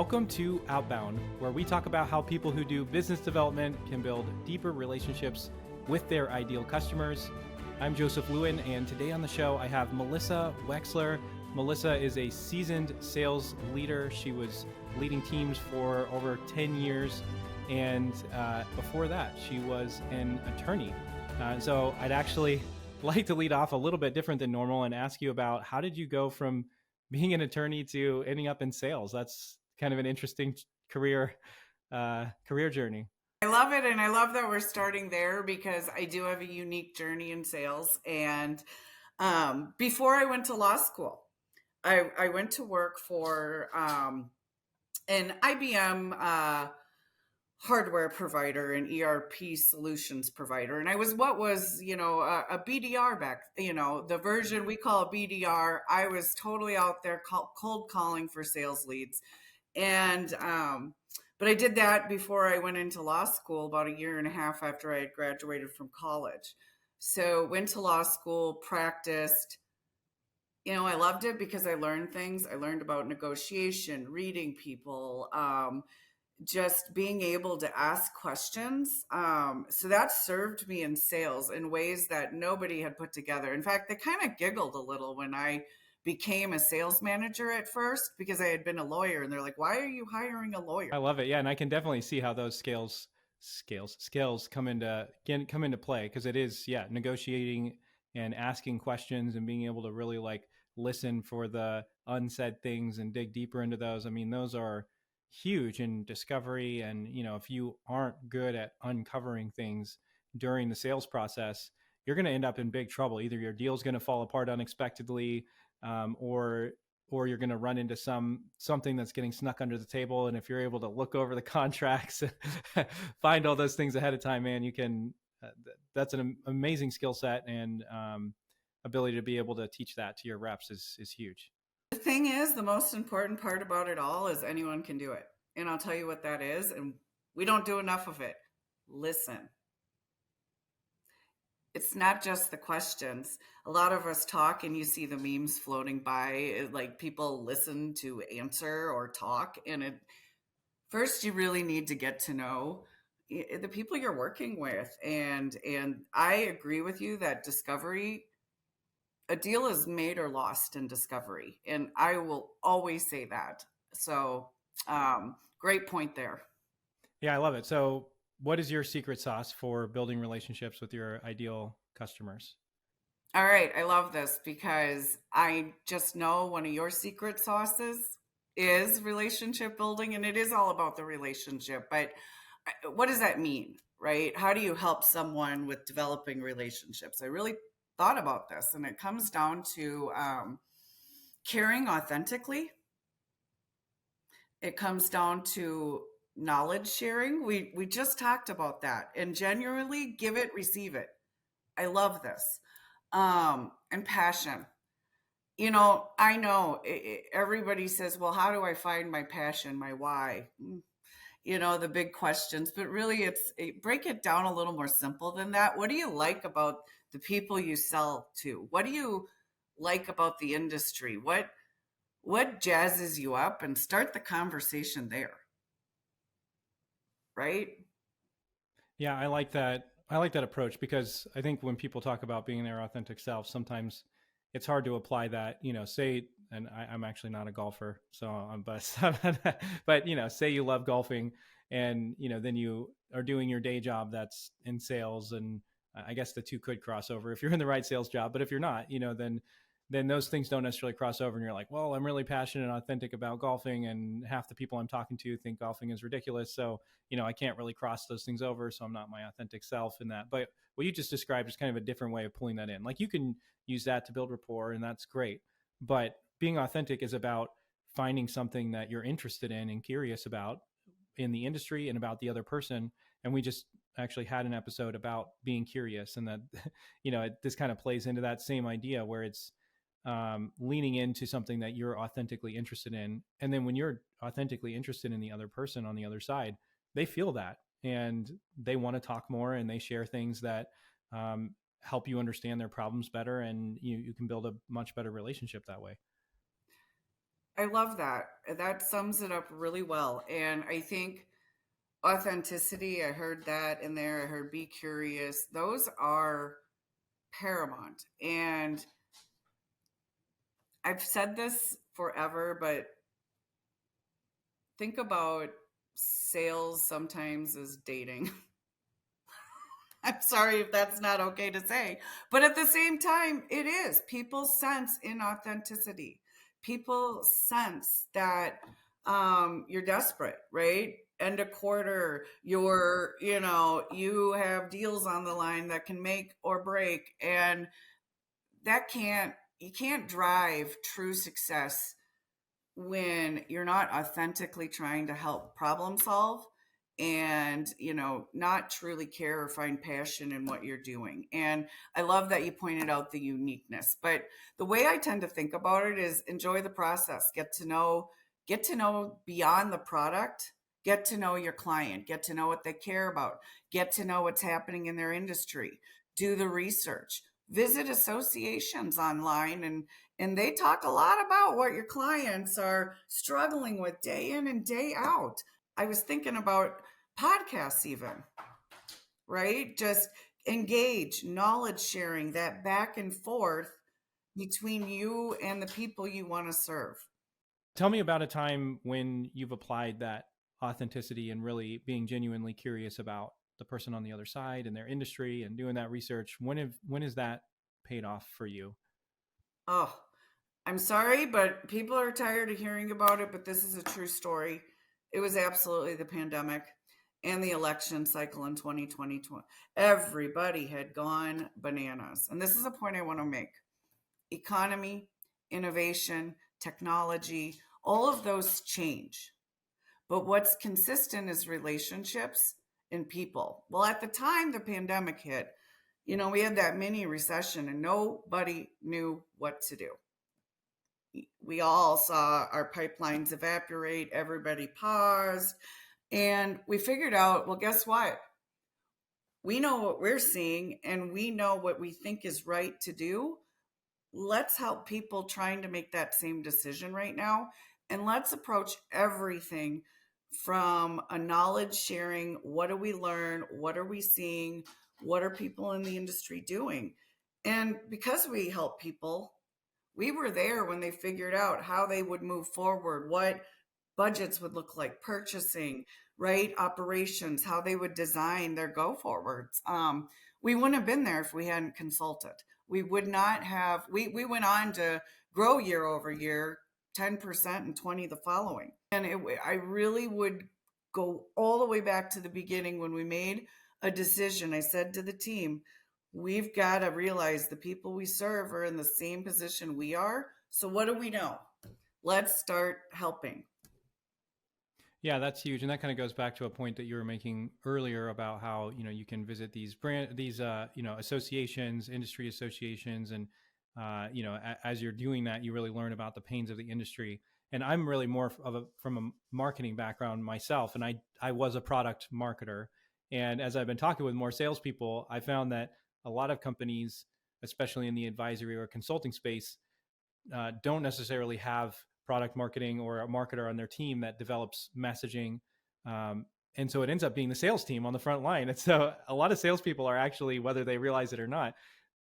Welcome to Outbound, where we talk about how people who do business development can build deeper relationships with their ideal customers. I'm Joseph Lewin, and today on the show I have Melissa Wexler. Melissa is a seasoned sales leader. She was leading teams for over 10 years, and before that, she was an attorney. So I'd actually like to lead off a little bit different than normal and ask you about how did you go from being an attorney to ending up in sales? That's kind of an interesting career journey. I love it. And I love that we're starting there because I do have a unique journey in sales. And before I went to law school, I went to work for an IBM hardware provider and ERP solutions provider. And I was a BDR back, the version we call a BDR. I was totally out there cold calling for sales leads. And, but I did that before I went into law school about a year and a half after I had graduated from college. So went to law school, practiced. I loved it because I learned things. I learned about negotiation, reading people, just being able to ask questions. So that served me in sales in ways that nobody had put together. In fact, they kind of giggled a little when I became a sales manager at first because I had been a lawyer, and they're like, "Why are you hiring a lawyer?" I love it. Yeah. And I can definitely see how those skills come into play, because it is, negotiating and asking questions and being able to really listen for the unsaid things and dig deeper into those. I mean, those are huge in discovery. And, if you aren't good at uncovering things during the sales process, you're going to end up in big trouble. Either your deal's going to fall apart unexpectedly, or you're going to run into something that's getting snuck under the table. And if you're able to look over the contracts, find all those things ahead of time, man, you can. That's an amazing skill set, and ability to be able to teach that to your reps is huge. The thing is, the most important part about it all is anyone can do it, and I'll tell you what that is. And we don't do enough of it. Listen. It's not just the questions. A lot of us talk and you see the memes floating by, like people listen to answer or talk. And first you really need to get to know the people you're working with. And I agree with you that discovery, a deal is made or lost in discovery. And I will always say that. So great point there. Yeah, I love it. So what is your secret sauce for building relationships with your ideal customers? All right. I love this because I just know one of your secret sauces is relationship building, and it is all about the relationship. But what does that mean, right? How do you help someone with developing relationships? I really thought about this, and it comes down to caring authentically. It comes down to knowledge sharing. We just talked about that, and genuinely give it, receive it. I love this. And passion. I know everybody says, well, how do I find my passion, my why? The big questions, but really break it down a little more simple than that. What do you like about the people you sell to? What do you like about the industry? What jazzes you up? And start the conversation there. Right? Yeah, I like that. I like that approach, because I think when people talk about being their authentic self, sometimes it's hard to apply that, say, and I'm actually not a golfer, so but say you love golfing, and, then you are doing your day job that's in sales. And I guess the two could cross over if you're in the right sales job. But if you're not, then those things don't necessarily cross over. And you're like, well, I'm really passionate and authentic about golfing, and half the people I'm talking to think golfing is ridiculous. So, I can't really cross those things over. So I'm not my authentic self in that. But what you just described is kind of a different way of pulling that in. Like, you can use that to build rapport, and that's great. But being authentic is about finding something that you're interested in and curious about in the industry and about the other person. And we just actually had an episode about being curious, and that, this kind of plays into that same idea where it's leaning into something that you're authentically interested in. And then when you're authentically interested in the other person on the other side, they feel that, and they want to talk more, and they share things that help you understand their problems better. And you can build a much better relationship that way. I love that. That sums it up really well. And I think authenticity, I heard that in there. I heard be curious. Those are paramount. And I've said this forever, but think about sales sometimes as dating. I'm sorry if that's not okay to say, but at the same time, it is. People sense inauthenticity. People sense that you're desperate, right? End of quarter, you have deals on the line that can make or break, and you can't drive true success when you're not authentically trying to help problem solve and not truly care or find passion in what you're doing. And I love that you pointed out the uniqueness, but the way I tend to think about it is enjoy the process, get to know beyond the product, get to know your client, get to know what they care about, get to know what's happening in their industry, do the research, visit associations online, and they talk a lot about what your clients are struggling with day in and day out. I was thinking about podcasts, even, right? Just engage, knowledge sharing, that back and forth between you and the people you want to serve. Tell me about a time when you've applied that authenticity and really being genuinely curious about the person on the other side and their industry and doing that research. When is that paid off for you? Oh, I'm sorry, but people are tired of hearing about it, but this is a true story. It was absolutely the pandemic and the election cycle in 2020. Everybody had gone bananas. And this is a point I want to make. Economy, innovation, technology, all of those change. But what's consistent is relationships and people. Well, at the time the pandemic hit, we had that mini recession and nobody knew what to do. We all saw our pipelines evaporate, everybody paused, and we figured out, well, guess what? We know what we're seeing and we know what we think is right to do. Let's help people trying to make that same decision right now. And let's approach everything from a knowledge sharing. What do we learn? What are we seeing? What are people in the industry doing? And because we help people, we were there when they figured out how they would move forward, what budgets would look like, purchasing, right? Operations, how they would design their go forwards. We wouldn't have been there if we hadn't consulted. We would not have, we went on to grow year over year, 10% and 20 the following. And I really would go all the way back to the beginning when we made a decision. I said to the team, we've got to realize the people we serve are in the same position we are. So what do we know? Let's start helping. Yeah, that's huge, and that kind of goes back to a point that you were making earlier about how you can visit these associations, industry associations, and as you're doing that, you really learn about the pains of the industry. And I'm really more from a marketing background myself, and I was a product marketer. And as I've been talking with more salespeople, I found that a lot of companies, especially in the advisory or consulting space, don't necessarily have product marketing or a marketer on their team that develops messaging. And so it ends up being the sales team on the front line. And so a lot of salespeople are actually, whether they realize it or not,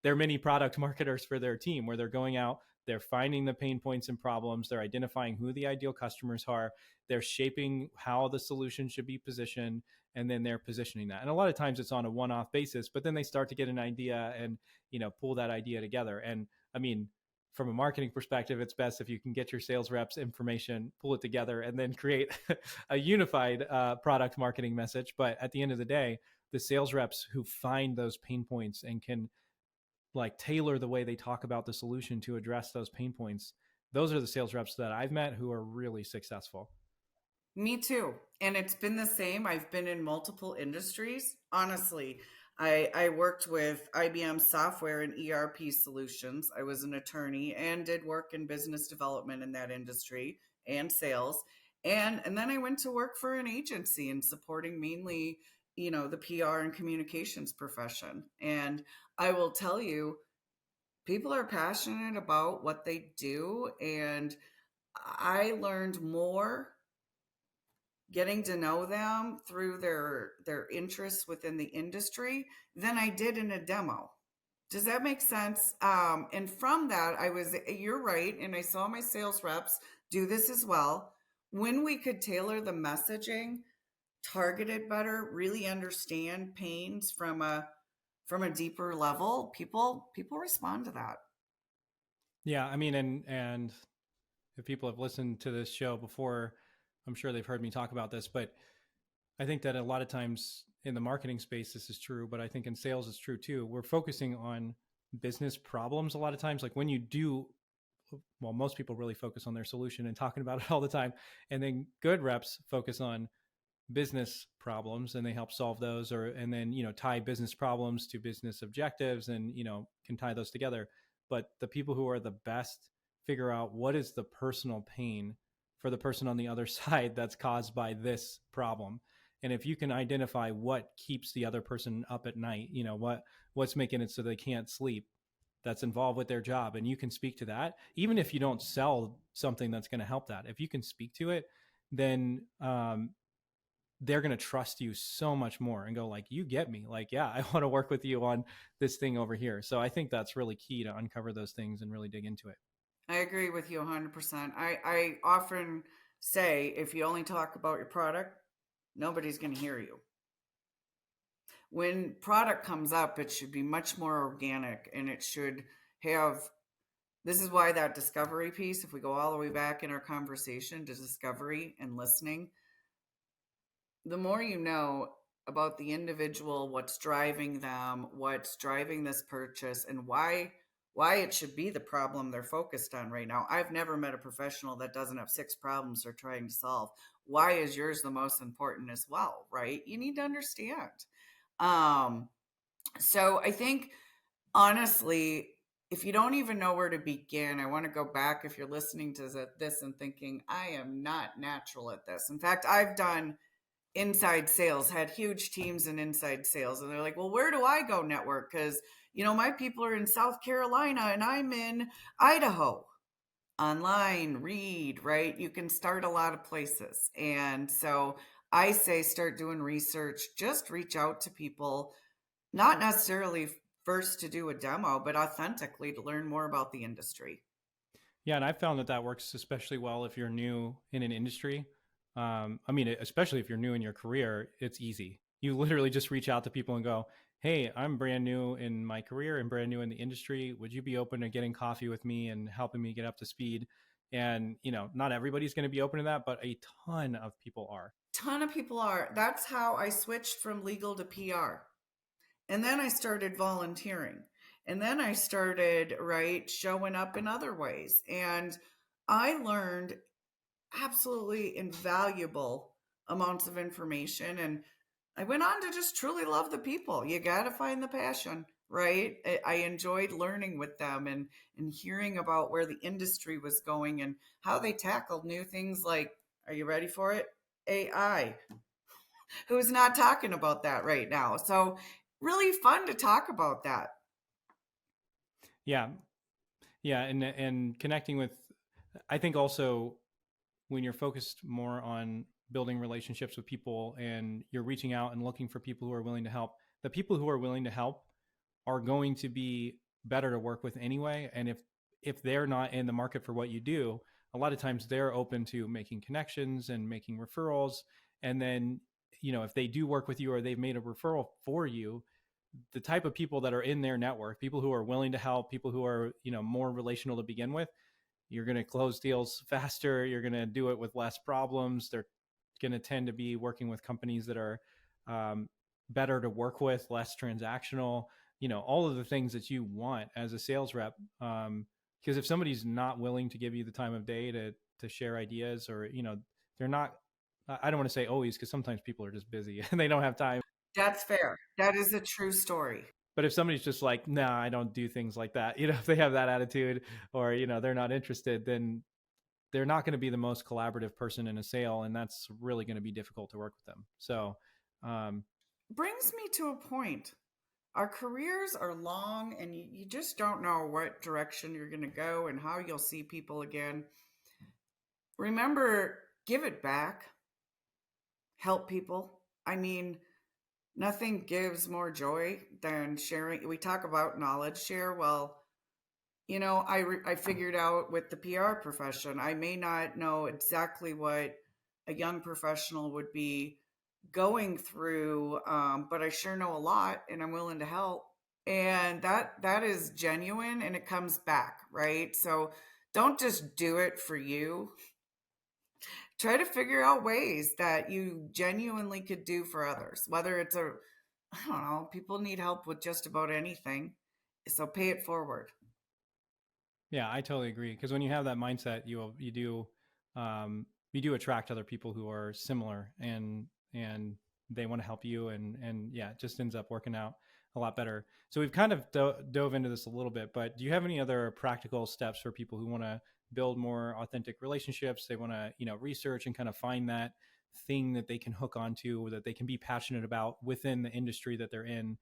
they're mini product marketers for their team, where they're going out, they're finding the pain points and problems, they're identifying who the ideal customers are, they're shaping how the solution should be positioned, and then they're positioning that. And a lot of times it's on a one-off basis, but then they start to get an idea and pull that idea together. And I mean, from a marketing perspective, it's best if you can get your sales reps information, pull it together, and then create a unified product marketing message. But at the end of the day, the sales reps who find those pain points and can like tailor the way they talk about the solution to address those pain points, those are the sales reps that I've met who are really successful. Me too. And it's been the same. I've been in multiple industries. Honestly, I worked with IBM software and ERP solutions. I was an attorney and did work in business development in that industry and sales. And then I went to work for an agency and supporting mainly, the PR and communications profession. And I will tell you, people are passionate about what they do, and I learned more getting to know them through their interests within the industry than I did in a demo. Does that make sense? And from that, you're right. And I saw my sales reps do this as well. When we could tailor the messaging, target it better, really understand pains from a deeper level, people respond to that. Yeah, I mean, and if people have listened to this show before, I'm sure they've heard me talk about this, but I think that a lot of times in the marketing space, this is true, but I think in sales, it's true too. We're focusing on business problems a lot of times. Like when you do, well, most people really focus on their solution and talking about it all the time. And then good reps focus on business problems and they help solve those, or and then tie business problems to business objectives and can tie those together. But the people who are the best figure out what is the personal pain for the person on the other side that's caused by this problem. And if you can identify what keeps the other person up at night, what's making it so they can't sleep, that's involved with their job, and you can speak to that, even if you don't sell something that's going to help that, if you can speak to it, then they're going to trust you so much more and go like, you get me, like, yeah, I want to work with you on this thing over here. So I think that's really key to uncover those things and really dig into it. I agree with you 100%. I often say if you only talk about your product, nobody's going to hear you. When product comes up, it should be much more organic and it should have, this is why that discovery piece, if we go all the way back in our conversation to discovery and listening, the more you know about the individual, what's driving them, what's driving this purchase, and why it should be the problem they're focused on right now. I've never met a professional that doesn't have 6 problems they're trying to solve. Why is yours the most important as well, right? You need to understand. Um, so I think honestly, if you don't even know where to begin, I want to go back if you're listening to this and thinking, I am not natural at this. In fact, I've done inside sales, had huge teams in inside sales, and they're like, well, where do I go network? Because my people are in South Carolina and I'm in Idaho. Online, read, right? You can start a lot of places. And so I say start doing research, just reach out to people, not necessarily first to do a demo, but authentically to learn more about the industry. Yeah, and I found that that works especially well if you're new in an industry. I mean, especially if you're new in your career, it's easy. You literally just reach out to people and go, "Hey, I'm brand new in my career and brand new in the industry. Would you be open to getting coffee with me and helping me get up to speed?" And not everybody's going to be open to that, but a ton of people are. Ton of people are. That's how I switched from legal to PR. And then I started volunteering. And then I started, right, showing up in other ways. And I learned absolutely invaluable amounts of information. And I went on to just truly love the people. You got to find the passion, right? I enjoyed learning with them and hearing about where the industry was going and how they tackled new things like, are you ready for it? AI. Who's not talking about that right now? So, really fun to talk about that. Yeah, yeah, and connecting with, I think also when you're focused more on building relationships with people and you're reaching out and looking for people who are willing to help, the people who are willing to help are going to be better to work with anyway. And if they're not in the market for what you do, a lot of times they're open to making connections and making referrals. And then if they do work with you or they've made a referral for you, the type of people that are in their network, people who are willing to help, people who are more relational to begin with, you're going to close deals faster. You're going to do it with less problems. They're going to tend to be working with companies that are better to work with, less transactional, all of the things that you want as a sales rep. Because if somebody's not willing to give you the time of day to share ideas, or, they're not, I don't want to say always, because sometimes people are just busy and they don't have time. That's fair. That is a true story. But if somebody's just like, nah, I don't do things like that, if they have that attitude, or, they're not interested, then they're not going to be the most collaborative person in a sale. And that's really going to be difficult to work with them. So, Brings me to a point. Our careers are long and you just don't know what direction you're going to go and how you'll see people again. remember, give it back, help people. I mean, nothing gives more joy than sharing. We talk about knowledge share. Well, I figured out with the PR profession, I may not know exactly what a young professional would be going through, but I sure know a lot, and I'm willing to help. And that is genuine, and it comes back, right? So don't just do it for you. Try to figure out ways that you genuinely could do for others, whether it's I don't know, people need help with just about anything. So pay it forward. Yeah, I totally agree. Because when you have that mindset, you do attract other people who are similar, and they want to help you, and yeah, it just ends up working out a lot better. So we've kind of dove into this a little bit, but do you have any other practical steps for people who want to build more authentic relationships? They want to research and kind of find that thing that they can hook onto, or that they can be passionate about within the industry that they're in.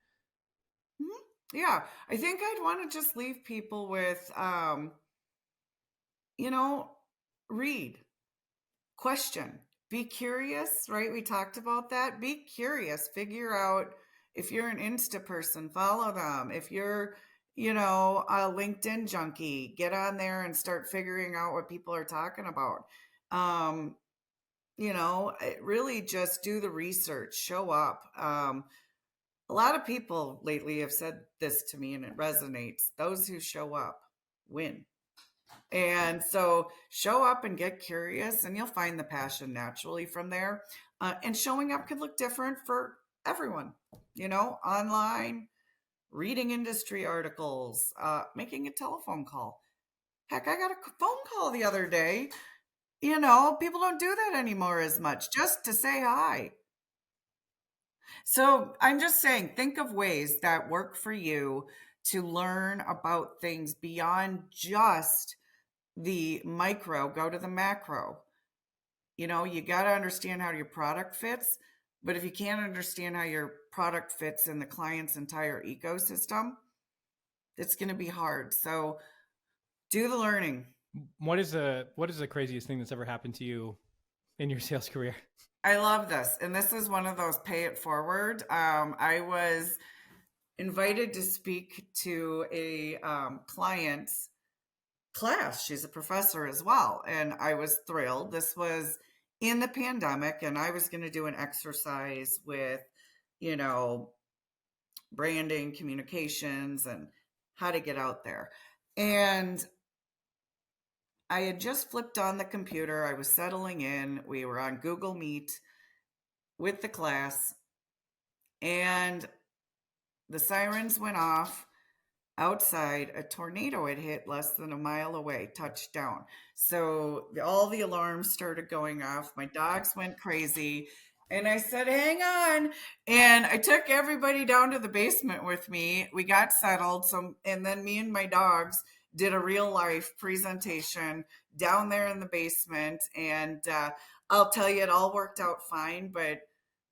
Mhm. Yeah, I think I'd want to just leave people with, you know, read, question, be curious, right? We talked about that. Be curious, figure out if you're an Insta person, follow them. If you're, a LinkedIn junkie, get on there and start figuring out what people are talking about. Um, really just do the research, show up. A lot of people lately have said this to me and it resonates. Those who show up win. And so show up and get curious, and you'll find the passion naturally from there. And showing up could look different for everyone, online, reading industry articles, making a telephone call. Heck, I got a phone call the other day. People don't do that anymore as much, just to say hi. So I'm just saying, think of ways that work for you to learn about things beyond just the micro, go to the macro. You got to understand how your product fits. But if you can't understand how your product fits in the client's entire ecosystem, it's going to be hard. So do the learning. What is the craziest thing that's ever happened to you in your sales career? I love this. And this is one of those pay it forward. I was invited to speak to a client's class. She's a professor as well. And I was thrilled. This was in the pandemic, and I was going to do an exercise with, you know, branding, communications, and how to get out there. And I had just flipped on the computer. I was settling in. We were on Google Meet with the class, and the sirens went off. Outside, a tornado had hit less than a mile away, touchdown. So all the alarms started going off. My dogs went crazy. And I said, hang on. And I took everybody down to the basement with me. We got settled. And then me and my dogs did a real life presentation down there in the basement. And I'll tell you, it all worked out fine. But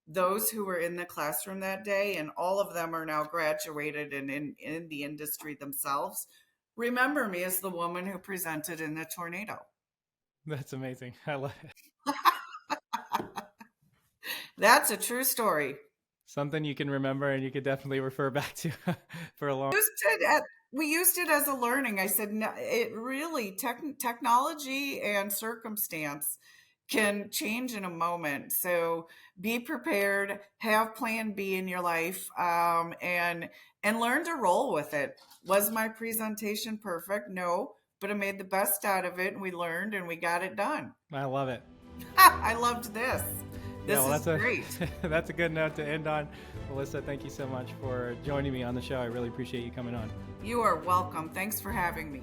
those who were in the classroom that day, and all of them are now graduated and in the industry themselves, remember me as the woman who presented in the tornado. That's amazing. I love it. That's a true story. Something you can remember and you could definitely refer back to for a long. We used it as a learning. I said, no, it really technology and circumstance can change in a moment. So be prepared, have plan B in your life, and learn to roll with it. Was my presentation perfect? No, but I made the best out of it, and we learned and we got it done. I love it. I loved this. This well, is great. That's a good note to end on. Melissa, thank you so much for joining me on the show. I really appreciate you coming on. You are welcome. Thanks for having me.